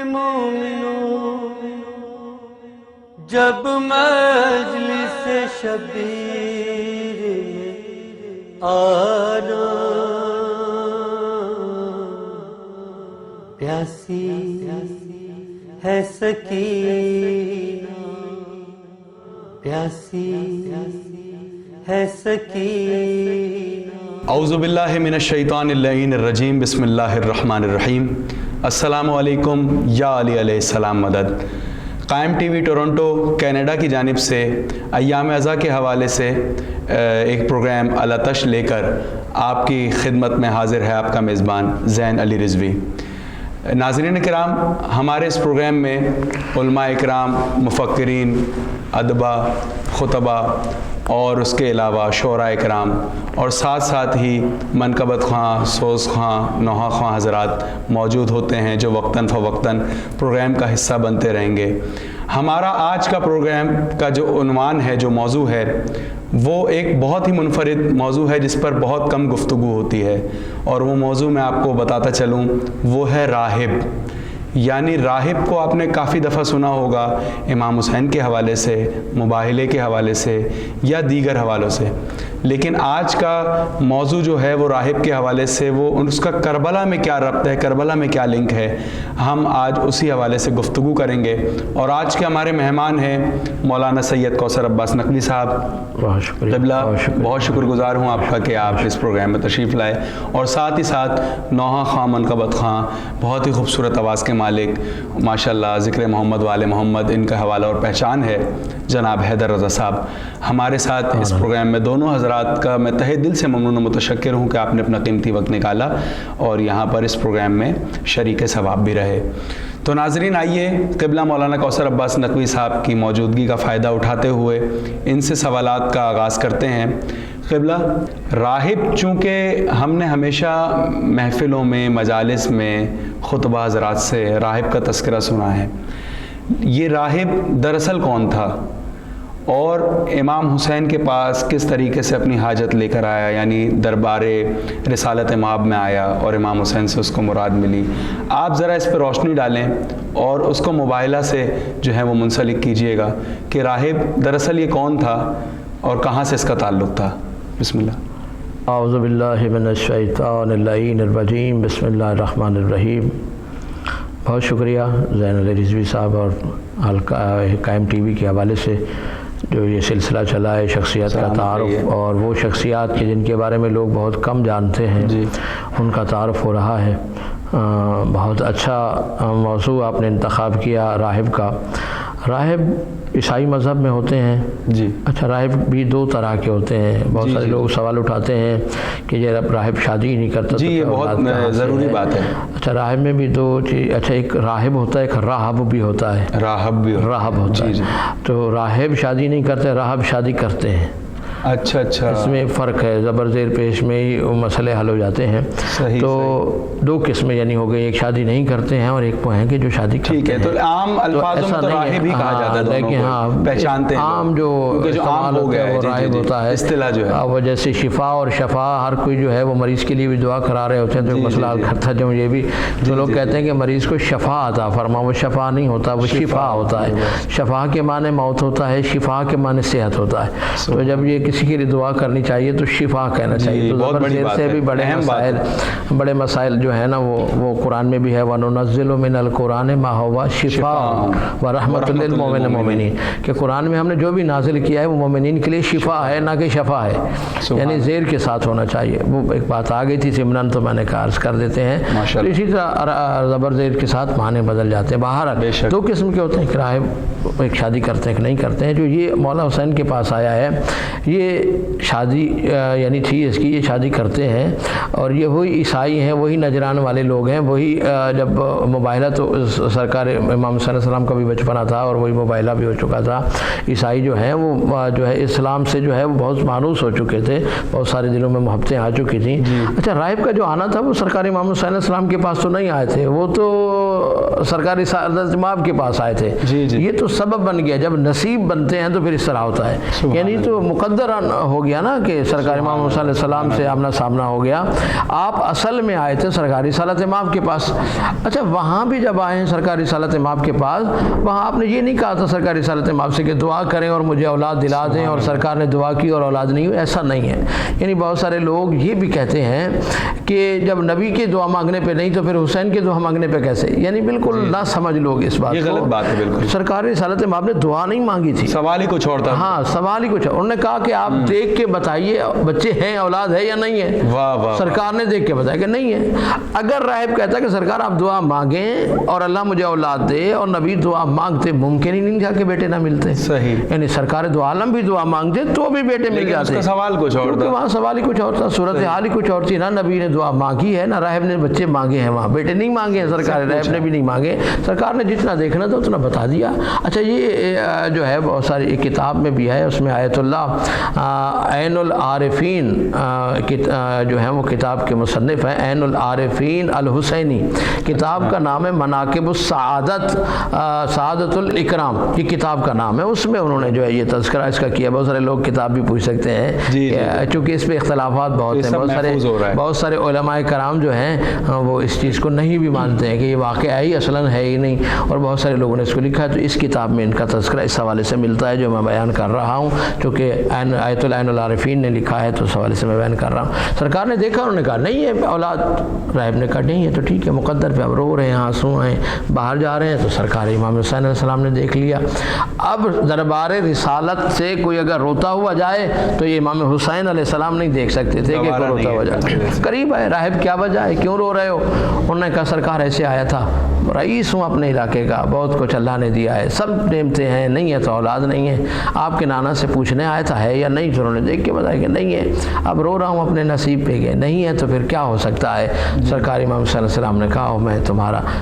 مومنوں جب مجلس شبیر میں آنا، پیاسی ہے سکینہ، پیاسی ہے سکینہ۔ اعوذ باللہ من الشیطان اللعین الرجیم، بسم اللہ الرحمن الرحیم۔ السلام علیکم یا علی علیہ السلام مدد۔ قائم ٹی وی ٹورنٹو کینیڈا کی جانب سے ایام اعزا کے حوالے سے ایک پروگرام الاتش لے کر آپ کی خدمت میں حاضر ہے آپ کا میزبان زین علی رضوی۔ ناظرین کرام، ہمارے اس پروگرام میں علماء اکرام، مفکرین، ادبا، خطبہ اور اس کے علاوہ شعراء اکرام اور ساتھ ساتھ ہی منقبت خواں، سوز خواں، نوحہ خواں حضرات موجود ہوتے ہیں جو وقتاً فوقتاً پروگرام کا حصہ بنتے رہیں گے۔ ہمارا آج کا پروگرام کا جو عنوان ہے، جو موضوع ہے، وہ ایک بہت ہی منفرد موضوع ہے جس پر بہت کم گفتگو ہوتی ہے، اور وہ موضوع میں آپ کو بتاتا چلوں وہ ہے راہب۔ یعنی راہب کو آپ نے کافی دفعہ سنا ہوگا امام حسین کے حوالے سے، مباہلے کے حوالے سے یا دیگر حوالوں سے، لیکن آج کا موضوع جو ہے وہ راہب کے حوالے سے، وہ اس کا کربلا میں کیا ربط ہے، کربلا میں کیا لنک ہے، ہم آج اسی حوالے سے گفتگو کریں گے۔ اور آج کے ہمارے مہمان ہیں مولانا سید کوثر عباس نقوی صاحب۔ بہت شکریہ، قبلہ بہت شکر گزار ہوں آپ کا کہ آپ اس پروگرام میں تشریف لائے، اور ساتھ ہی ساتھ نوحہ خواں، منقبت خواں، بہت ہی خوبصورت آواز کے مالک، ماشاءاللہ ذکر محمد والے محمد ان کا حوالہ اور پہچان ہے، جناب حیدر رضا صاحب ہمارے ساتھ اس پروگرام میں۔ دونوں حضرات کا میں تہہ دل سے ممنون و متشکر ہوں کہ آپ نے اپنا قیمتی وقت نکالا اور یہاں پر اس پروگرام میں شریک ثواب بھی رہے۔ تو ناظرین، آئیے قبلہ مولانا کوثر عباس نقوی صاحب کی موجودگی کا فائدہ اٹھاتے ہوئے ان سے سوالات کا آغاز کرتے ہیں۔ قبلہ، راہب، چونکہ ہم نے ہمیشہ محفلوں میں، مجالس میں خطبہ حضرات سے راہب کا تذکرہ سنا ہے، یہ راہب دراصل کون تھا اور امام حسین کے پاس کس طریقے سے اپنی حاجت لے کر آیا، یعنی دربار رسالت مآب میں آیا اور امام حسین سے اس کو مراد ملی؟ آپ ذرا اس پہ روشنی ڈالیں اور اس کو مباہلہ سے جو ہے وہ منسلک کیجئے گا کہ راہب دراصل یہ کون تھا اور کہاں سے اس کا تعلق تھا۔ بسم اللہ۔ اعوذ باللہ من الشیطان اللعین الرجیم، بسم اللہ الرحمن الرحیم۔ بہت شکریہ زین علی رضوی صاحب اور قائم ٹی وی کے حوالے سے جو یہ سلسلہ چلا ہے شخصیت کا تعارف، اور وہ شخصیات کے جن کے بارے میں لوگ بہت کم جانتے ہیں ان کا تعارف ہو رہا ہے۔ بہت اچھا موضوع آپ نے انتخاب کیا راہب کا۔ راہب عیسائی مذہب میں ہوتے ہیں جی۔ اچھا، راہب بھی دو طرح کے ہوتے ہیں۔ بہت سارے لوگ سوال اٹھاتے ہیں کہ یہ راہب شادی ہی نہیں کرتا۔ جی، یہ بہت ضروری بات ہے۔ اچھا، راہب میں بھی دو چیز، اچھا ایک راہب ہوتا ہے، ایک راہب بھی ہوتا ہے۔ راہب ہوتا ہے، تو راہب شادی نہیں کرتے، راہب شادی کرتے ہیں۔ اچھا اچھا، اس میں فرق ہے، زبر زیر پیش میں ہی مسئلے حل ہو جاتے ہیں۔ تو دو قسمیں یعنی ہو گئی، ایک شادی نہیں کرتے ہیں اور ایک وہ ہیں کہ جو شادی کرتے ہیں۔ ٹھیک ہے، تو عام الفاظوں میں تو راہب ہی کہا جاتا ہے، لیکن ہاں پہچانتے ہیں عام جو عام ہو گیا ہے وہ راہب ہوتا ہے، اصطلاح جو ہے وہ جیسے شفا اور شفا، ہر کوئی جو ہے وہ مریض کے لیے بھی دعا کرا رہے ہوتے ہیں، تو مسئلہ حل کرتا ہے۔ جو یہ بھی جو لوگ کہتے ہیں کہ مریض کو شفا عطا فرما، وہ شفا نہیں ہوتا، وہ شفا ہوتا ہے۔ شفا کے معنی موت ہوتا ہے، شفا کے معنی صحت ہوتا ہے۔ تو جب یہ کسی کے لیے دعا کرنی چاہیے تو شفا کہنا چاہیے۔ تو زبر زیر سے بھی بڑے مسائل جو ہے نا وہ قرآن میں بھی ہے، وَنُنَزِّلُ مِنَ الْقُرْآنِ مَا هُوَ شِفَاءٌ وَرَحْمَةٌ لِّلْمُؤْمِنِينَ، کہ قرآن میں ہم نے جو بھی نازل کیا ہے وہ مومنین کے لیے شفا ہے، نہ کہ شفا ہے، یعنی زیر کے ساتھ ہونا چاہیے۔ وہ ایک بات آ گئی تھی ضمناً، تو میں نے کہا عرض کر دیتے ہیں۔ تو اسی طرح زبر زیر کے ساتھ معنی بدل جاتے ہیں۔ باہر دو قسم کے ہوتے ہیں، کہ راہب ایک شادی کرتے ہیں، ایک نہیں کرتے ہیں۔ جو یہ مولا حسین کے پاس آیا ہے، یہ شادی یعنی تھی اس کی، یہ شادی کرتے ہیں، اور یہ وہی عیسائی ہیں، وہی نجران والے لوگ ہیں، وہی جب مباہلہ تو سرکار امام حسین علیہ السلام کا بھی بچپنا تھا اور وہی مباہلہ بھی ہو چکا تھا۔ عیسائی جو ہیں وہ جو ہے اسلام سے جو ہے وہ بہت مانوس ہو چکے تھے، بہت سارے دلوں میں محبتیں آ چکی تھیں۔ اچھا، راہب کا جو آنا تھا وہ سرکار امام حسین علیہ السلام کے پاس تو نہیں آئے تھے، وہ تو سرکاری حضرت امام کے پاس آئے تھے. جی جی. یہ تو سبب بن گیا. جب نصیب بنتے ہیں تو پھر اس طرح ہوتا ہے. یعنی تو مقدر ہو گیا نا کہ سرکاری امام صلی اللہ علیہ وسلم سے آمنا سامنا ہو گیا. آپ اصل میں آئے تھے سرکاری رسالت امام کے پاس. اچھا وہاں بھی جب آئے ہیں سرکاری رسالت امام کے پاس, وہاں آپ نے یہ نہیں کہا تھا سرکاری رسالت امام سے کہ دعا کریں اور مجھے اولاد دلا دیں, اور سرکار نے دعا کی اور اولاد نہیں ہوئی. ایسا نہیں ہے. یعنی بہت سارے لوگ یہ بھی کہتے ہیں کہ جب نبی کی دعا مانگنے پہ نہیں تو پھر حسین کی دعا مانگنے پہ کیسے. یعنی بالکل نہ سمجھ لوگ اس بات کو. یہ غلط بات ہے بالکل. سرکاری رسالت امام نے دعا نہیں مانگی تھی, سوال ہی کچھ اور تھا. ہاں سوال ہی کچھ. انہوں نے کہا کہ آپ دیکھ کے بتائیے بچے ہیں, اولاد ہے یا نہیں ہے. واہ واہ. سرکار نے دیکھ کے بتایا کہ نہیں ہے. اگر راہب کہتا کہ سرکار آپ دعا مانگیں اور اللہ مجھے اولاد دے, اور نبی دعا مانگتے, ممکن ہی نہیں تھا کہ بیٹے نہ ملتے. صحیح. یعنی سرکار دو عالم بھی دعا مانگتے تو بھی بیٹے مل جاتے. اس کا سوال کچھ اور تھا. وہاں سوال ہی کچھ اور تھا, صورتحال ہی کچھ اور تھی. نہ نبی نے دعا مانگی ہے, نہ راہب نے بچے مانگے ہیں, وہاں بیٹے نہیں مانگے ہیں. سرکار راہب نے بھی نہیں مانگے. سرکار نے جتنا دیکھنا تھا اتنا بتا دیا. اچھا یہ جو ہے بہت ساری کتاب میں بھی ہے, اس میں آیت اللہ عین العارفین جو ہے وہ کتاب کے مصنف ہیں, عین العارفین الحسینی. کتاب کا نام ہے مناقب السعادت, سعادت الاکرام, یہ کتاب کا نام ہے. اس میں انہوں نے جو ہے یہ تذکرہ اس کا کیا. بہت سارے لوگ کتاب بھی پوچھ سکتے ہیں چونکہ اس پہ اختلافات بہت ہیں. بہت سارے علماء کرام جو ہیں وہ اس چیز کو نہیں بھی مانتے ہیں کہ یہ واقعہ ہی اصلاً ہے ہی نہیں, اور بہت سارے لوگوں نے اس کو لکھا ہے. تو اس کتاب میں ان کا تذکرہ اس حوالے سے ملتا ہے جو میں بیان کر رہا ہوں, چونکہ آیت العین العارفین نے لکھا ہے تو اس حوالے سے میں بیان کر رہا ہوں. سرکار نے دیکھا, انہوں نے کہا نہیں ہے اولاد. راہب نے کہا نہیں ہے تو ٹھیک ہے, مقدر پہ اب رو رہے ہیں, آنسو ہیں, باہر جا رہے ہیں. تو سرکار امام حسین علیہ السلام نے دیکھ لیا. اب دربار رسالت سے کوئی اگر روتا ہوا جائے تو یہ امام حسین علیہ السلام نہیں دیکھ سکتے تھے کہ کوئی روتا ہوا جائے. قریب ہے, راہب کیا وجہ ہے, کیوں رو رہے ہو؟ انہوں نے کہا سرکار ایسے آیا تھا, رئیس ہوں اپنے علاقے کا, بہت کچھ اللہ نے دیا ہے, سب نعمتیں ہیں, نہیں ہے تو اولاد نہیں ہے. آپ کے نانا سے پوچھنے آیا تھا ہے یا نہیں, تو انہوں نے دیکھ کے بتایا کہ نہیں ہے. اب رو رہا ہوں اپنے نصیب پہ کہ نہیں ہے, تو پھر کیا ہو سکتا ہے. سرکار امام صلی اللہ علیہ وسلم نے کہا میں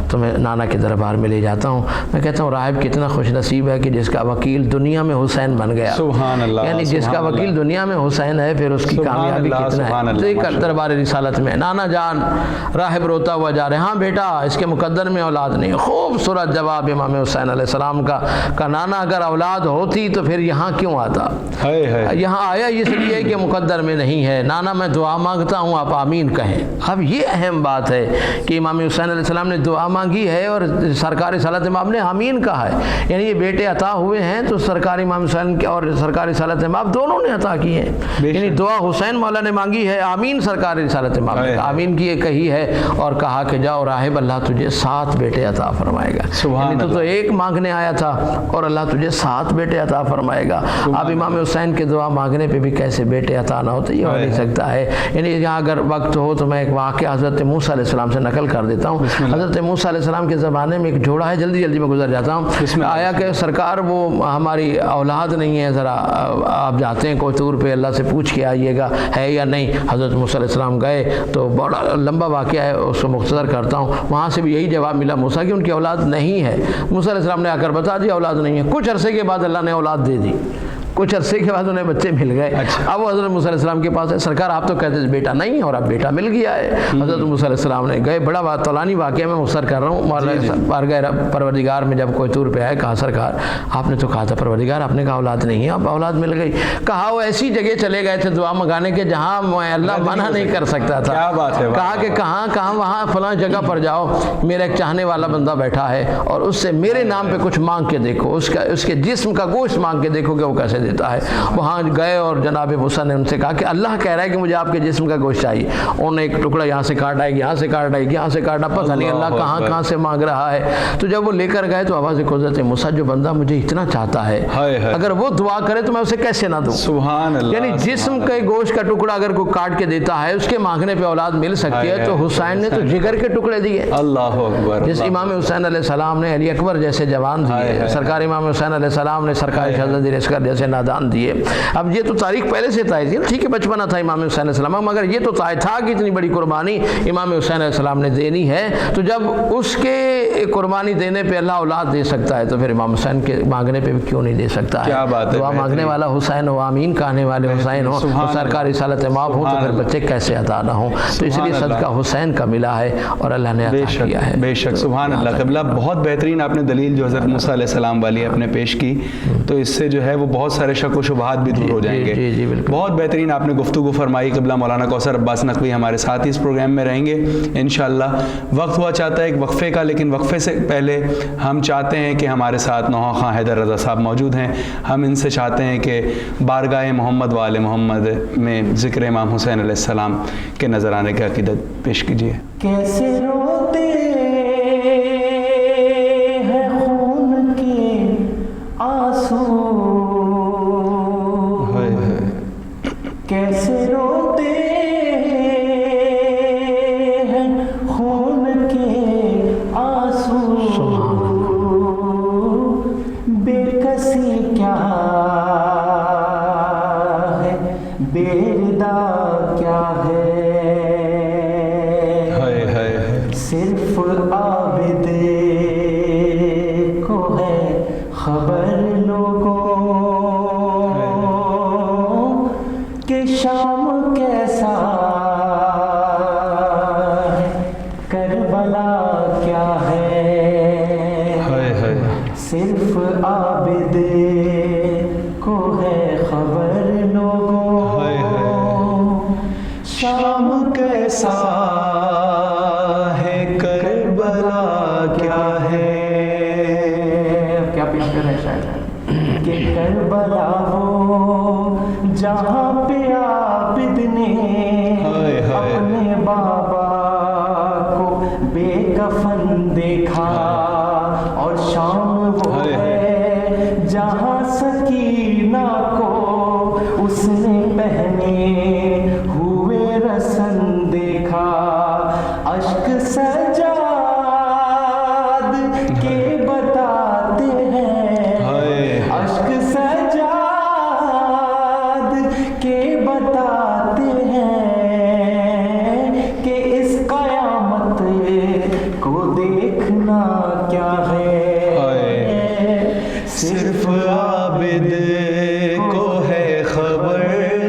تمہیں نانا کے دربار میں لے جاتا ہوں. میں کہتا ہوں راہب کتنا خوش نصیب ہے کہ جس کا وکیل دنیا میں حسین بن گیا. سبحان اللہ. یعنی جس کا وکیل دنیا میں حسین ہے, پھر اس کی کامیابی کتنا ہے. دیکھ کر دربار رسالت میں نانا جان راہب روتا ہوا جا رہے, ہاں بیٹا اس کے مقدر میں اولاد نہیں. خوبصورت جواب امام حسین علیہ السلام کا نانا اگر اولاد ہوتی تو پھر یہاں کیوں آتا. یہاں آیا اس لیے کہ مقدر میں نہیں ہے. نانا میں دعا مانگتا ہوں, آپ آمین کہیں. اب یہ اہم بات ہے کہ امام حسین علیہ السلام نے دعا مانگی ہے اور سرکار رسالت امام نے آمین کہا ہے. یعنی یہ بیٹے عطا ہوئے ہیں تو سرکار امام حسین اور سرکار رسالت امام دونوں نے عطا کی ہیں. یعنی دعا حسین مولا نے مانگی ہے, آمین سرکار رسالت امام نے آمین کی کہی ہے, اور کہا کہ جاؤ راہب اللہ تجھے 7 بیٹے عطا فرمائے گا. یعنی تو ایک مانگنے آیا تھا اور اللہ تجھے 7 بیٹے عطا فرمائے گا. اب امام حسین کے دعا مانگنے پہ بھی کیسے بیٹے عطا نہ ہوتے, یہ ہو نہیں سکتا ہے. یعنی یہاں اگر وقت ہو تو میں ایک واقعہ حضرت موسیٰ علیہ السلام سے نقل کر دیتا ہوں. حضرت موسیٰ علیہ السلام کے زمانے میں ایک جوڑا ہے, جلدی جلدی میں گزر جاتا ہوں. آیا کہ سرکار وہ ہماری اولاد نہیں ہے, ذرا آپ جاتے ہیں کوئی طور پہ اللہ سے پوچھ کے آئیے گا ہے یا نہیں. حضرت موسیٰ علیہ السلام گئے تو بڑا لمبا واقعہ ہے, اس کو مختصر کرتا ہوں. وہاں سے بھی یہی جواب ملا موسیٰ کہ ان کی اولاد نہیں ہے. موسیٰ علیہ السلام نے آ کر بتا دیا اولاد نہیں ہے. کچھ عرصے کے بعد اللہ نے اولاد دے دی, کچھ عرصے کے بعد انہیں بچے مل گئے. اب وہ حضرت موسیٰ علیہ السلام کے پاس ہے, سرکار آپ تو کہتے تھے بیٹا نہیں ہے اور اب بیٹا مل گیا ہے. حضرت موسیٰ علیہ السلام نے گئے, بڑا طولانی واقعہ میں مختصر کر رہا ہوں. بارگاہ پروردگار میں جب کوئی طور پہ آئے, کہا سرکار آپ نے تو کہا تھا پروردگار, آپ نے کہا اولاد نہیں ہے, اب اولاد مل گئی. کہا وہ ایسی جگہ چلے گئے تھے دعا منگانے کے جہاں اللہ منع نہیں کر سکتا تھا. کہا کہ کہاں وہاں فلاں جگہ پر جاؤ, میرا ایک چاہنے والا بندہ بیٹھا ہے اور اس سے میرے نام پہ کچھ مانگ کے دیکھو, اس کے جسم کا گوشت مانگ کے دیکھو کہ وہ کیسے دیتا ہے. وہاں گئے اور جناب موسیٰ نے ان سے کہا کہ اللہ کہہ رہا ہے کہ مجھے آپ کے جسم کا گوشت چاہیے. انہوں نے ایک ٹکڑا یہاں سے کاٹا, یہاں سے کاٹا, یہاں سے کاٹا, پتہ نہیں اللہ کہاں سے مانگ رہا ہے. تو جب وہ لے کر گئے تو آواز کو حضرت موسیٰ جو بندہ مجھے اتنا چاہتا ہے اگر وہ دعا کرے تو میں اسے کیسے نہ دوں. سبحان اللہ. یعنی جسم کے گوشت کا ٹکڑا اگر کوئی کاٹ کے دیتا ہے اس کے مانگنے پہ اولاد مل سکتی ہے, تو حسین نے تو جگر کے ٹکڑے دیے. اللہ اکبر. جس امام حسین علیہ السلام نے علی اکبر جیسے جوان دیے, سرکار امام حسین علیہ السلام نے سرکار شہزادی لشکر جیسے نادان دیے. اب یہ تو تاریخ پہلے سے طے تھی، ٹھیک ہے بچپنا تھا امام حسین علیہ السلام، مگر یہ تو طے تھا کہ اتنی بڑی قربانی امام حسین علیہ السلام نے دینی ہے، تو جب اس کے قربانی دینے پہ اللہ اولاد دے سکتا ہے تو پھر امام حسین کے مانگنے پہ بھی کیوں نہیں دے سکتا ہے؟ کیا بات ہے، دعا مانگنے والا حسین ہو، آمین کہنے والے حسین ہو، سرکار رسالت مآب ہو، تو پھر بچے کیسے عطا نہ ہوں؟ تو اس لیے صدقہ حسین کا ملا ہے اور اللہ نے عطا کیا ہے. بے شک سبحان اللہ. قبلہ بہت بہترین آپ نے دلیل جو حضرت موسیٰ علیہ السلام والی آپ نے پیش کی، تو اس سے جو ہے وہ بہت سارے شک و شبہات بھی دور ہو جائیں گے. جی بالکل. بہت بہترین آپ نے گفتگو فرمائی. قبلہ مولانا کوثر عباس نقوی ہمارے ساتھ ہی اس پروگرام میں رہیں گے انشاءاللہ. وقت ہوا چاہتا ہے ایک وقفے کا، لیکن وقفے سے پہلے ہم چاہتے ہیں کہ ہمارے ساتھ نوحہ خان حیدر رضا صاحب موجود ہیں. ہم ان سے چاہتے ہیں کہ بارگاہ محمد و آل محمد میں ذکر امام حسین علیہ السلام کے نظرانے کی عقیدت پیش کیجیے. کیسے روتے ہیں خون کے آنسو، کیسے روتے ہیں خون کے آنسو، بے کسی کیا ہے، بے ردا کیا ہے، صرف عابد کو ہے خبر لوگوں کہ شام کیسا ہے، کربلا کیا ہے، صرف عابد کو ہے خبر لوگوں شام کیسا ہے، کربلا کیا ہے. کیا پیش کر رہے شاید کہ کربلا ہو جہاں پہ عابد نے اپنے بابا کو بے کفن دیکھا، اور شام وہ ہے جہاں سکینہ کو اس نے پہنے ہوئے رسن دیکھا. اشک سجاد کے بتاتے ہیں، اشک سجاد کے بتاتے ہیں کہ اس قیامت کو دیکھنا کیا ہے، صرف عابد کو ہے خبر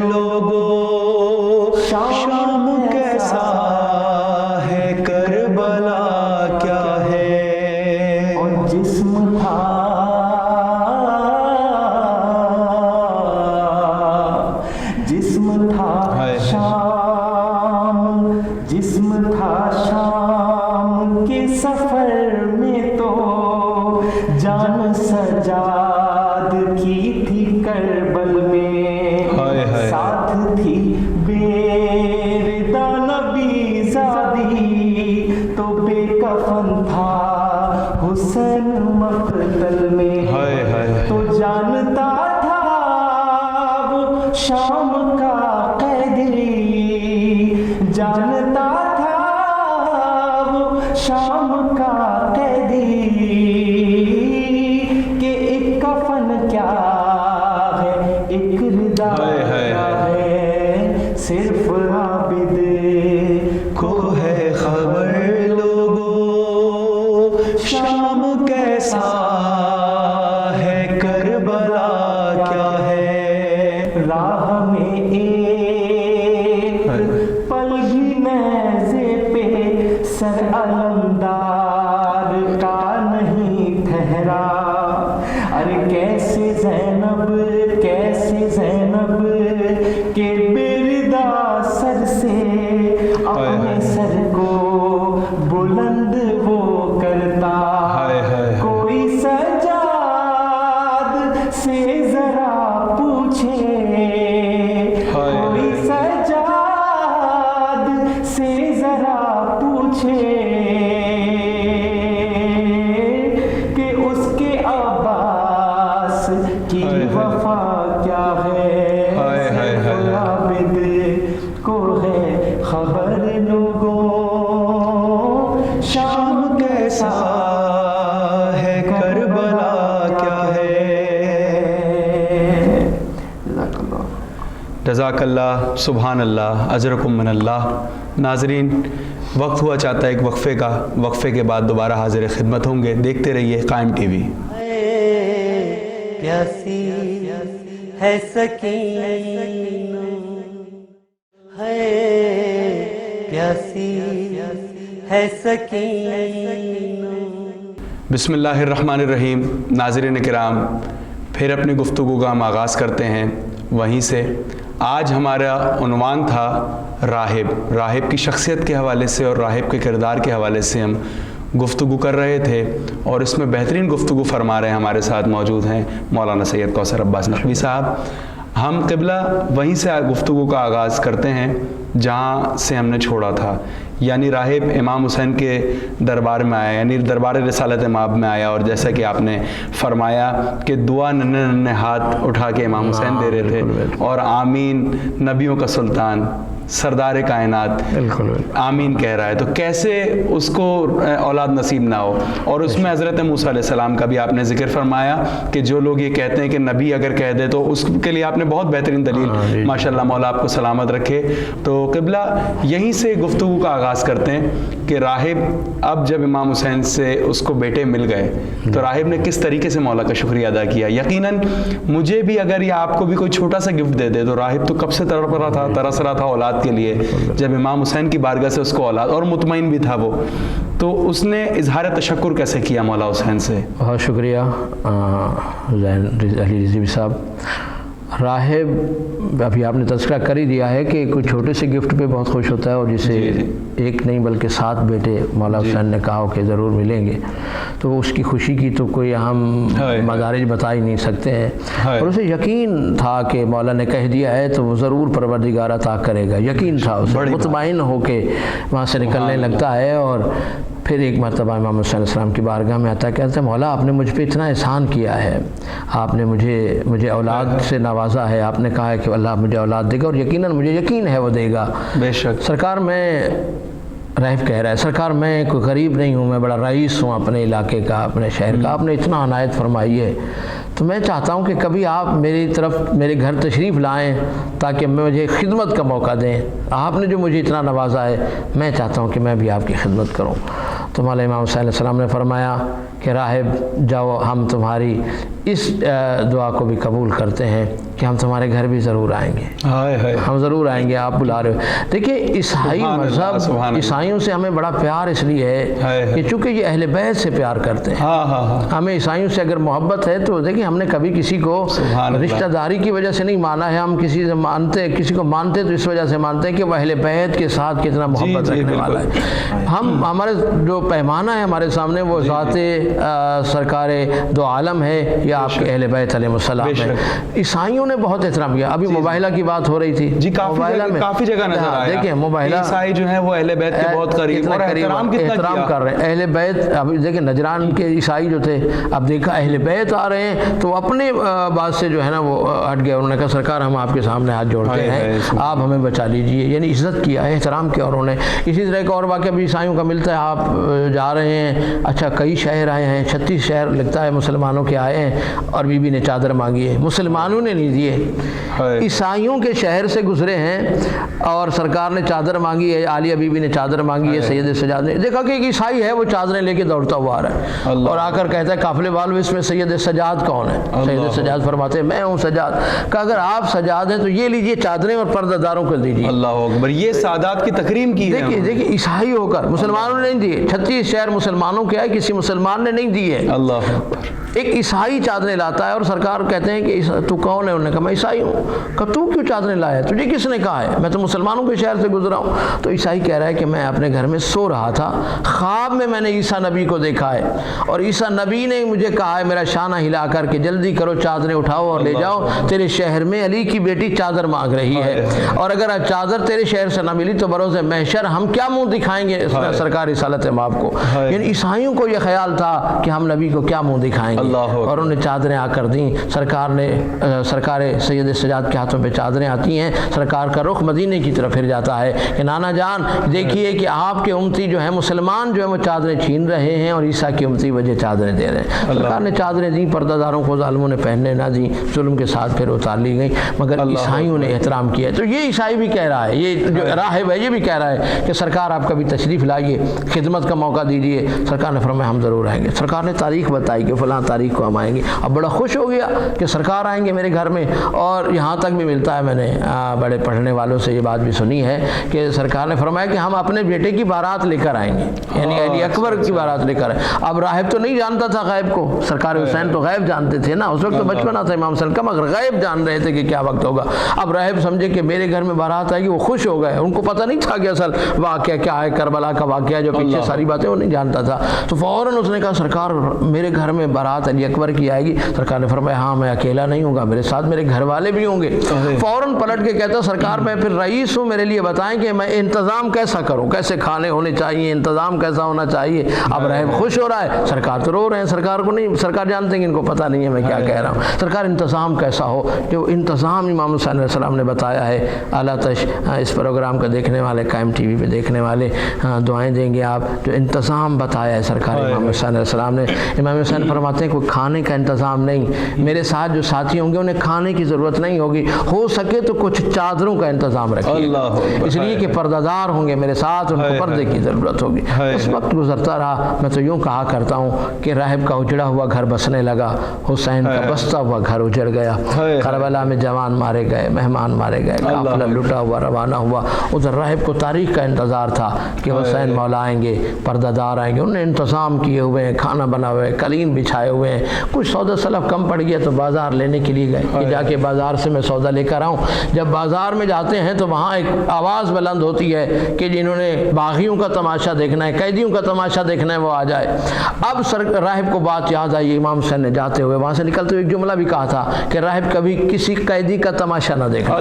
لوگوں شام کیسا ہے، کربلا کیا ہے. اور جسم تھا شام، جسم تھا شام کے سفر میں، تو جان سجاد کی تھی کربل میں، ساتھ تھی بیردہ نبی زادی، تو بے کفن تھا حسین مقتل میں، تو جانتا تھا وہ شام کا قیدی، جانتا تھا وہ شام کا قیدی کہ ایک کفن کیا ہے، ایک ردا کیا ہے، صرف عابد کو ہے خبر لوگوں شام کیسا ہے، کربلا کیا ہے. راہ میں ایک پل بھی نیزے پہ سر علمدار کا نہیں ٹھہرا. ارے کیسے زینب، کیسے زینب کے بردا سر سے اپنے سر کو بلند وہ کرتا. کوئی سجاد سے ذرا پوچھے، کوئی سجاد سے ذرا پوچھے کہ اس کے عباس کی وفا کیا ہے. جزاک اللہ، سبحان اللہ، اجرکم من اللہ۔ ناظرین، وقت ہوا چاہتا ہے ایک وقفے کا، وقفے کے بعد دوبارہ حاضر خدمت ہوں گے۔ دیکھتے رہیے قائم ٹی وی۔ پیاسی ہے سکینہ، ہے پیاسی ہے سکینہ۔ بسم اللہ الرحمن الرحیم۔ ناظرین کرام، پھر اپنی گفتگو کا ہم آغاز کرتے ہیں وہیں سے۔ آج ہمارا عنوان تھا راہب، راہب کی شخصیت کے حوالے سے اور راہب کے کردار کے حوالے سے ہم گفتگو کر رہے تھے، اور اس میں بہترین گفتگو فرما رہے ہیں، ہمارے ساتھ موجود ہیں مولانا سید کوثر عباس نقوی صاحب۔ ہم قبلہ وہیں سے گفتگو کا آغاز کرتے ہیں جہاں سے ہم نے چھوڑا تھا، یعنی راہب امام حسین کے دربار میں آیا، یعنی دربار رسالت مآب میں آیا، اور جیسا کہ آپ نے فرمایا کہ دعا ننھے ننھے ہاتھ اٹھا کے امام حسین دے رہے تھے، اور آمین نبیوں کا سلطان سردار کائنات آمین کہہ رہا ہے، تو کیسے اس کو اولاد نصیب نہ ہو؟ اور اس میں حضرت موسیٰ علیہ السلام کا بھی آپ نے ذکر فرمایا کہ جو لوگ یہ کہتے ہیں کہ نبی اگر کہہ دے تو اس کے لیے آپ نے بہت بہترین دلیل، ماشاءاللہ مولا آپ کو سلامت رکھے۔ تو قبلہ یہیں سے گفتگو کا آغاز کرتے ہیں کہ راہب اب جب امام حسین سے اس کو بیٹے مل گئے تو راہب نے کس طریقے سے مولا کا شکریہ ادا کیا؟ یقیناً مجھے بھی اگر یا آپ کو بھی کوئی چھوٹا سا گفٹ دے دے تو راہب تو کب سے تڑپ رہا تھا، ترس رہا تھا اولاد کے لیے، جب امام حسین کی بارگاہ سے اس کو اولاد، اور مطمئن بھی تھا وہ، تو اس نے اظہار تشکر کیسے کیا مولا حسین سے؟ بہت شکریہ زین علی رضوی صاحب۔ راہب ابھی آپ نے تذکرہ کر ہی دیا ہے کہ کوئی چھوٹے سے گفٹ پہ بہت خوش ہوتا ہے، اور جسے ایک نہیں بلکہ 7 بیٹے مولا حسین نے کہا ہو کہ ضرور ملیں گے، تو اس کی خوشی کی تو کوئی ہم مدارج بتا ہی نہیں سکتے ہیں، اور اسے یقین تھا کہ مولا نے کہہ دیا ہے تو وہ ضرور پروردگار عطا کرے گا، یقین تھا اسے، مطمئن ہو کے وہاں سے نکلنے لگتا ہے، اور پھر ایک مرتبہ امام حسین علیہ السلام کی بارگاہ میں آتا ہے، کہتے ہیں مولا آپ نے مجھ پہ اتنا احسان کیا ہے، آپ نے مجھے اولاد سے نوازا ہے، آپ نے کہا ہے کہ اللہ مجھے اولاد دے گا، اور یقیناً مجھے یقین ہے وہ دے گا۔ بے شک سرکار، میں راہب کہہ رہا ہے، سرکار میں کوئی غریب نہیں ہوں، میں بڑا رئیس ہوں اپنے علاقے کا، اپنے شہر کا، آپ نے اتنا عنایت فرمائی ہے، تو میں چاہتا ہوں کہ کبھی آپ میری طرف میرے گھر تشریف لائیں تاکہ مجھے خدمت کا موقع دیں، آپ نے جو مجھے اتنا نوازا ہے میں چاہتا ہوں کہ میں بھی آپ کی خدمت کروں۔ تو مولا امام حسین علیہ السلام نے فرمایا کہ راہب جاؤ، ہم تمہاری اس دعا کو بھی قبول کرتے ہیں کہ ہم تمہارے گھر بھی ضرور آئیں گے، ہم ضرور آئیں گے، آپ بلا رہے ہو۔ دیکھیے عیسائی مذہب، عیسائیوں سے ہمیں بڑا پیار اس لیے ہے کہ چونکہ یہ اہل بیت سے پیار کرتے ہیں، ہمیں عیسائیوں سے اگر محبت ہے تو دیکھیں ہم نے کبھی کسی کو رشتہ داری کی وجہ سے نہیں مانا ہے، ہم کسی کو مانتے تو اس وجہ سے مانتے ہیں کہ وہ اہل بیت کے ساتھ کتنا محبت رکھنے والا ہے۔ ہم ہمارے جو پیمانہ ہے ہمارے سامنے وہ ذات سرکار دو عالم ہے یا آپ کے اہل بیت علیہ السلام ہے۔ عیسائیوں نے بہت احترام کیا، ابھی مباہلہ کی بات ہو رہی تھی، جی کافی جگہ نظر آیا، دیکھیں مباہلہ عیسائی جو ہیں وہ اہل بیت کے بہت قریب اور احترام کر رہے ہیں، اہل بیت۔ ابھی دیکھیں نجران کے عیسائی جو تھے، اب دیکھا اہل بیت آ رہے ہیں تو اپنے بات سے جو ہے نا وہ ہٹ گئے، انہوں نے کہا سرکار ہم آپ کے سامنے ہاتھ جوڑتے ہیں، آپ ہمیں بچا لیجئے، یعنی عزت کیا ہے، احترام کیا انہوں نے۔ اسی طرح ایک اور واقعہ بھی عیسائیوں کا ملتا ہے، آپ جا رہے ہیں، اچھا کئی شہر آئے ہیں، 36 شہر لگتا ہے مسلمانوں کے آئے ہیں، اور بی بی نے چادر مانگی ہے، مسلمانوں نے نہیں دیے، عیسائیوں کے شہر سے گزرے ہیں اور سرکار نے چادر مانگی ہے، عالیہ بی بی نے چادر مانگی ہے، سید سجاد نے دیکھا کہ ایک عیسائی ہے وہ چادریں لے کے دوڑتا ہوا آ رہا ہے، اور آ کر کہتا ہے قافلے والو اس میں سید سجاد کون ہے؟ سید سجاد فرماتے ہیں میں ہوں سجاد۔ کہ اگر آپ سجاد ہیں تو یہ لیجئے چادریں اور پردہ داروں کو دیجیے۔ اللہ اکبر، یہ سادات کی تکریم کی ہے۔ دیکھیے عیسائی ہو کر مسلمانوں نے نہیں دیے، 36 شہر مسلمانوں کے آئے، کسی مسلمان نے نہیں دیے۔ اللہ اکبر، ایک عیسائی چادریں لاتا ہے اور سرکار کہتے ہیں کہ تو کون ہے؟ انہوں نے کہا میں عیسائی ہوں۔ کہا تو کیوں چادریں لایا؟ تجھے کس نے کہا ہے؟ میں تو مسلمانوں کے شہر سے گزرا ہوں۔ تو عیسائی کہہ رہا ہے کہ میں اپنے گھر میں سو رہا تھا، خواب میں میں نے عیسیٰ نبی کو دیکھا ہے، اور عیسیٰ نبی نے مجھے کہا ہے میرا شانہ ہلا کر کہ جلدی کرو چادریں اٹھاؤ اور لے جاؤ، تیرے شہر میں علی کی بیٹی چادر مانگ رہی ہے، اور اگر چادر تیرے شہر سے نہ ملی تو بروز محشر ہم کیا منہ دکھائیں گے سرکار رسالت مآب کو۔ یعنی عیسائیوں کو یہ خیال تھا کہ ہم نبی کو کیا منہ دکھائیں گے، اللہ اور انہیں چادریں آ کر دیں. سرکار سید سجاد کے ہاتھوں پہ چادریں آتی ہیں. سرکار کا رخ مدینے کی طرف پھر جاتا ہے کہ نانا جان دیکھیے کہ آپ کے امتی جو ہے مسلمان جو ہے وہ چادریں چھین رہے ہیں اور عیسیٰ کی امتی وجہ چادریں دے رہے ہیں. سرکار نے چادریں دیں، پردہ داروں کو ظالموں نے پہننے نہ دیں، ظلم کے ساتھ پھر اتار لی گئیں، مگر عیسائیوں نے احترام کیا. تو یہ عیسائی بھی کہہ رہا ہے، یہ جو راہب ہے یہ بھی کہہ رہا ہے کہ سرکار آپ کبھی تشریف لائیے، خدمت کا موقع دیجیے. سرکار نے فرمایا ہم ضرور آئیں گے. سرکار نے تاریخ بتائی کہ فلاں تاریخ کو ہم آئیں گے. اب بڑا خوش ہو گیا کہ سرکار آئیں گے میرے گھر میں. اور یہاں تک بھی ملتا ہے، میں نے بڑے پڑھنے والوں سے یہ بات بھی سنی ہے کہ سرکار نے فرمایا کہ ہم اپنے بیٹے کی بارات لے کر آئیں گے، یعنی علی اکبر کی بارات لے کر آئیں. اب راہب تو نہیں جانتا تھا غیب کو، سرکار حسین تو غیب جانتے تھے نا، اس وقت تو بچپنا تھا امام حسین کا، مگر غیب جان رہے تھے کہ کیا وقت ہوگا. اب راہب سمجھے کہ میرے گھر میں بارات آئے گی، وہ خوش ہو گئے. ان کو پتہ نہیں تھا کہ اصل واقعہ کیا ہے، کربلا کا واقعہ جو پیچھے ساری باتیں وہ نہیں جانتا تھا. تو فوراً اس نے کہا سرکار میرے گھر میں بارات علی اکبر کی آئے گی. سرکار نے فرمایا ہاں میں اکیلا نہیں ہوں گا، میرے ساتھ میرے گھر والے بھی ہوں گے. فوراً پلٹ کے کہتا سرکار میں پھر رئیس ہوں، میرے لیے بتائیں کہ میں انتظام کیسا کروں، کیسے کھانے ہونے چاہیے، انتظام کیسا ہونا چاہیے. اب راہب خوش ہو رہا ہے، سرکار تو رو رہے ہیں، سرکار کو نہیں، سرکار جانتے ہیں کہ ان کو پتہ نہیں ہے میں کیا کہہ رہا ہوں. سرکار انتظام کیسا ہو، جو انتظام امام حسین علیہ السلام نے بتایا ہے. اعلیٰ تش اس پروگرام کا دیکھنے والے، قائم ٹی وی پہ دیکھنے والے دعائیں دیں گے آپ. جو انتظام بتایا ہے سرکار امام حسین علیہ السلام نے. امام حسین فرماتے ہیں کوئی کھانے کا انتظام نہیں، میرے ساتھ جو ساتھی ہوں گے انہیں کھانے کی ضرورت نہیں ہوگی، ہو سکے تو کچھ چادروں کا انتظام رکھیے، اس لیے کہ پردہ دار ہوں گے میرے ساتھ، ان کو پردے کی ضرورت ہوگی. اس وقت گزرتا رہا. میں تو یوں کہا کرتا ہوں کہ راہب کا اجڑا ہوا گھر بسنے لگا، حسین کا بستا ہوا گھر اجڑ گیا. کربلا میں جوان مارے گئے، مہمان مارے گئے، قافلہ لٹا ہوا روانہ ہوا. ادھر راہب کو تاریخ کا انتظار تھا کہ حسین مولا آئیں گے، پردہ دار آئیں گے. انہوں نے انتظام کیے ہوئے ہیں، کھانا بنا ہوئے ہیں، قالین بچھائے ہوئے ہیں. کچھ سودا سلف کم پڑ گیا تو بازار لینے کے لیے گئے کہ جا کے بازار سے میں سودا لے کر آؤں. جب بازار میں جاتے ہیں تو وہاں ایک آواز بلند ہوتی ہے کہ جنہوں نے باغیوں کا تماشا دیکھنا ہے، قیدیوں کا تماشا دیکھنا ہے وہ آ جائے. اب راہب کو بات یاد آئی، امام حسین نے جاتے ہوئے وہاں سے نکلتے ہوئے ایک جملہ بھی کہا تھا کہ راہب کبھی کسی قیدی کا تماشا نہ دیکھنا.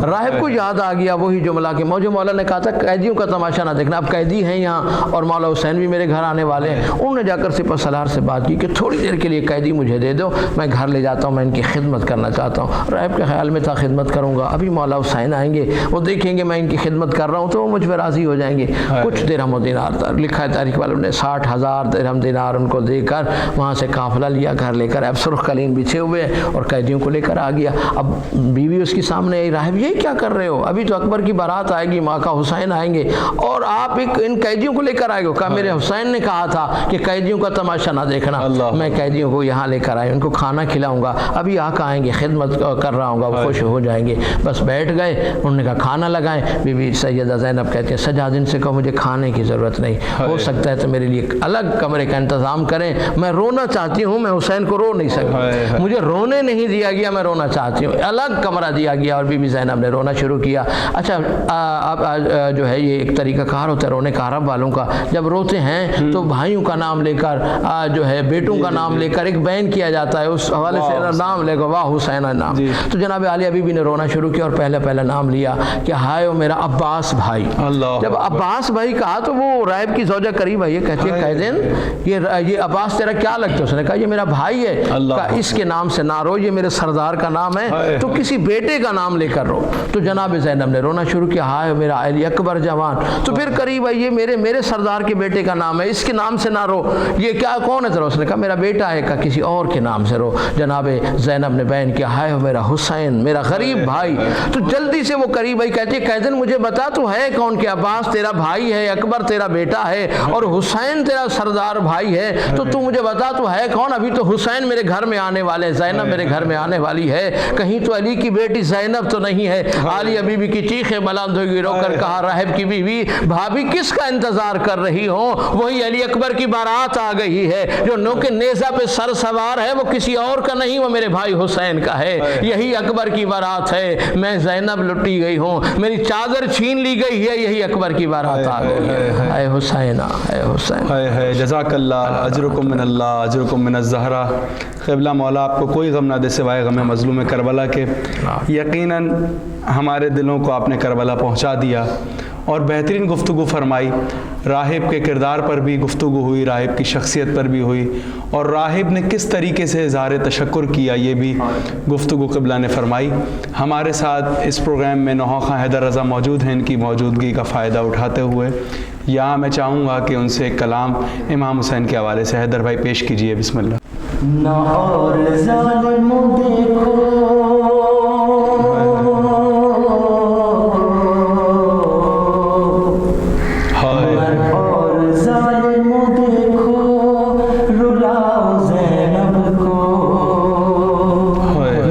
راہب کو یاد آ گیا وہی جملہ کہ موجو مولا نے کہا تھا قیدیوں کا تماشا نہ دیکھنا. اب قیدی ہیں یہاں اور مولا حسین بھی میرے گھر آنے والے ہیں. انہوں نے جا کر سپہ سالار سے بات کی کہ تھوڑی دیر کے لیے قیدی مجھے دے دو، میں گھر لے جاتا ہوں، میں ان کی خدمت کرنا چاہتا ہوں. راہب کے خیال میں تھا خدمت کروں گا، ابھی مولا حسین آئیں گے، وہ دیکھیں گے میں ان کی خدمت کر رہا ہوں تو وہ مجھ پہ راضی ہو جائیں گے. کچھ درہم و دینار تھا، لکھا ہے تاریخ والوں نے 60,000 درہم دینار ان کو دے کر وہاں سے قافلہ لیا، گھر لے کر. اب سرخ قالین بچھے ہوئے اور قیدیوں کو لے کر آ گیا. اب بیوی اس کی سامنے آئی، راہب یہ کیا کر رہے ہو، ابھی تو اکبر کی بارات آئے گی، ماں کا حسین آئیں گے اور آپ ان قیدیوں کو لے کر آئے گو. کہا میرے حسین نے کہا تھا کہ قیدیوں کا تماشا نہ دیکھنا، میں قیدیوں کو یہاں لے کر آئے، ان کو کھانا کھلاؤں گا، ابھی آقا آئیں گے، خدمت کر رہا ہوں گا، وہ خوش ہو جائیں گے. بس بیٹھ گئے. انہوں نے کہا کھانا لگائیں. بی بی سیدہ زینب کہتے ہیں سجاد ان سے کہو مجھے کھانے کی ضرورت نہیں، ہو سکتا ہے تو میرے لیے الگ کمرے کا انتظام کریں، میں رونا چاہتی ہوں، میں حسین کو رو نہیں سکتا، مجھے رونے نہیں دیا گیا، میں رونا چاہتی ہوں. الگ کمرہ دیا گیا اور بی بی زینب نے رونا شروع کیا. اچھا اب جو ہے یہ ایک طریقہ کار ہوتا ہے رونے کا عرب والوں کا، جب روتے ہیں تو بھائیوں کا نام لے کر جو ہے بیٹوں کا نام لے کر ایک بیان کیا جاتا ہے، اس حوالے سے نام لے کر واہ حسین نام. تو جناب عالیہ بی بی نے رونا شروع کیا اور پہلا نام لیا کہ ہائے او میرا عباس بھائی. جب عباس بھائی کہا تو وہ راہب کی زوجہ قریب ہے، یہ کہتی ہے قیدین یہ عباس تیرا کیا لگتا ہے؟ اس نے کہا یہ میرا بھائی ہے. کہا اس کے نام سے نہ رو، یہ میرے سردار کا نام ہے، تو کسی بیٹے کا نام لے کر رو. تو جناب زینب نے رونا شروع کیا ہائے میرا علی اکبر جوان. تو پھر قریب ہے، یہ میرے سردار کے بیٹے کا نام ہے، اس کے نام سے نہ رو. یہ کیا کون ہے تیرا؟ اس نے کہا میرا بیٹا ہے. کہا کسی اور کے نام سے رو. جناب زینب نے بیان کیا ہائے میرا حسین، میرا غریب بھائی. تو جلدی سے وہ قریب بھائی کہتی ہے قیدن مجھے بتا تو ہے کون؟ کہ عباس تیرا بھائی ہے، اکبر تیرا بیٹا ہے اور حسین تیرا سردار بھائی ہے. تو مجھے بتا تو ہے کون؟ ابھی تو حسین میرے گھر میں آنے والے، زینب میرے گھر میں آنے والی ہے، کہیں تو علی کی بیٹی زینب تو نہیں ہے. عالیہ بی بی کی چیخیں بلند ہوئی، رو کر کہا راہب کی بیوی بھابھی کس کا انتظار کر رہی ہو؟ وہی علی اکبر کی بارات آ گئی ہے، جو نوکے نیزہ پہ سر سوار ہے وہ کسی اور کا نہیں، وہ میرے بھائی حسین کا ہے. یہی اکبر کی بارات ہے. میں زینب لٹی گئی ہوں، میری چادر چھین لی گئی ہے، یہی اکبر کی بارات آ گئی ہے. اے حسین، اے حسین. جزاک اللہ، اجرکم من اللہ، اجرکم من الزہرا. قبلہ مولا آپ کو کوئی غم نہ دے سوائے غم مظلوم کربلا کے۔ یقیناً ہمارے دلوں کو آپ نے کربلا پہنچا دیا اور بہترین گفتگو فرمائی۔ راہب کے کردار پر بھی گفتگو ہوئی، راہب کی شخصیت پر بھی ہوئی، اور راہب نے کس طریقے سے اظہار تشکر کیا یہ بھی گفتگو قبلہ نے فرمائی۔ ہمارے ساتھ اس پروگرام میں نوحہ خان حیدر رضا موجود ہیں، ان کی موجودگی کا فائدہ اٹھاتے ہوئے یہاں میں چاہوں گا کہ ان سے ایک کلام امام حسین کے حوالے سے حیدر بھائی پیش کیجئے۔ بسم اللہ۔ نہ اور ظالم دیکھو اور ظالم دیکھو رلاؤ زینب کو،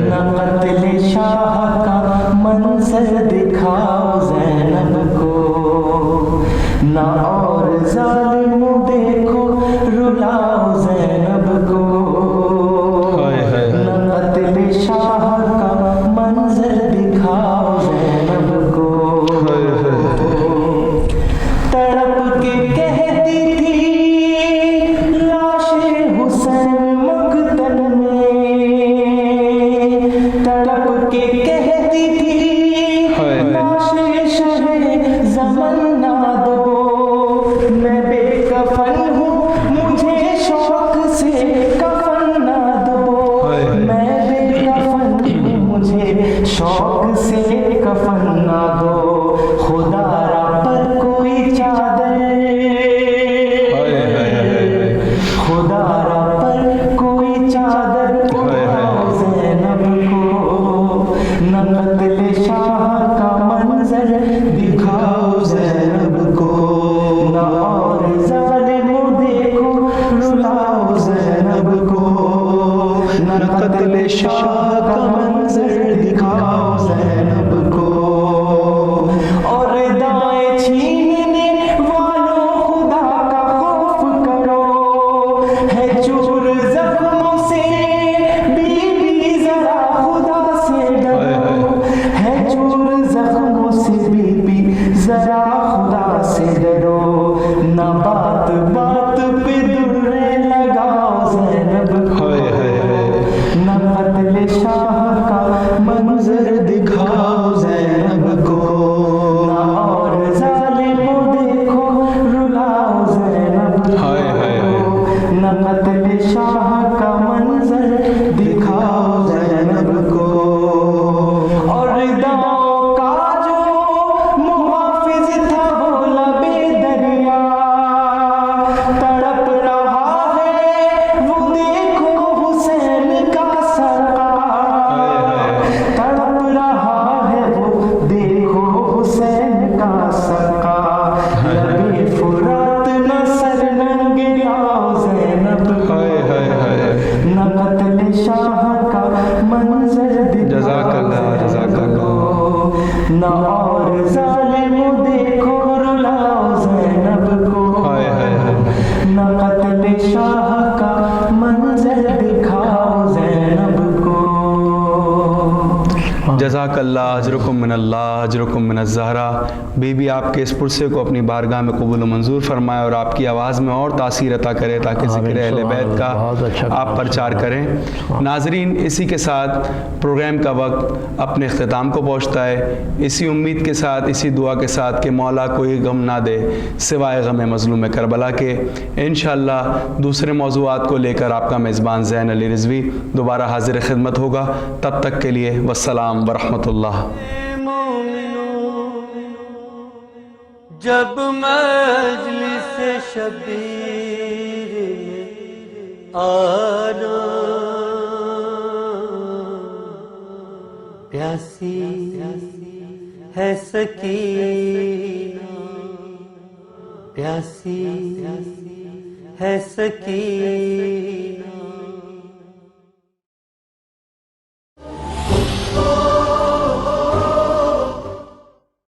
نہ قتل شاہ کا منظر دکھاؤ زینب کو، نہ اور ظالم دیکھو رلاؤ زینب کو، نہ قتل شاہ کا منظر دکھاؤ زینب کو۔ تڑپ کے کہتی تھی لاش حسین مقتل میں، تڑپ کے کہتی تھی لاش شہ زمن نہ دو، میں بے کفن ہوں مجھے شوق سے کفن نہ دو، میں بے کفن ہوں مجھے شوق سے کفن نہ دو، خدا را پر کوئی چادر، خدا را پر کوئی چادر اڑاؤ زینب کو، نہ قتل شاہ کا منظر دکھاؤ زینب کو، نہ اور ظالم دیکھو رلاؤ زینب کو، نہ قتل شاہ کا منظر دکھاؤ زینب کو، اور دائیں چھیننے والوں خدا کا خوف کرو، ہے چور زخموں سے بی بی ذرا خدا سے ڈرو، ہے چور زخموں سے بی بی ذرا خدا سے ڈرو، نہ بات بات پہ درے لگاؤ زینب کو، نہ قتل شاہ کا منظر دکھاؤ زینب کو، نہ اور ظالم دیکھو رلاؤ زینب کو، نہ قتل شاہ کا منظر دکھاؤ زینب کو، اور داؤں کا جو محافظ تھا وہ لبے دریا تڑپ رہا ہے، وہ دیکھو حسین کا سرقہ تڑپ رہا ہے، وہ دیکھو حسین کا سرقہ، لبے فرات نہ سر ننگلاؤ زینب کو، نہ قتل شاہ کا منظر دکھاؤ زینب کو، نہ اور ظالم دیکھو رلاؤ زینب کو، نہ قتل شاہ کا منظر دکھاؤ زینب کو۔ جزاک اللہ، اجرکم من اللہ، اجرکم من الزہرا۔ بی بی آپ کے اس پرسے کو اپنی بارگاہ میں قبول و منظور فرمائے اور آپ کی آواز میں اور تاثیر عطا کرے تاکہ ذکر اہل بیت کا آپ پرچار کریں۔ ناظرین، اسی کے ساتھ پروگرام کا وقت اپنے اختتام کو پہنچتا ہے، اسی امید کے ساتھ، اسی دعا کے ساتھ کہ مولا کوئی غم نہ دے سوائے غم مظلوم کربلا کے۔ انشاءاللہ دوسرے موضوعات کو لے کر آپ کا میزبان زین علی رضوی دوبارہ حاضر خدمت ہوگا۔ تب تک کے لیے والسلام ورحمۃ اللہ۔ جب مجلس شبیر میں آنا، پیاسی ہے سکینہ، پیاسی ہے سکینہ،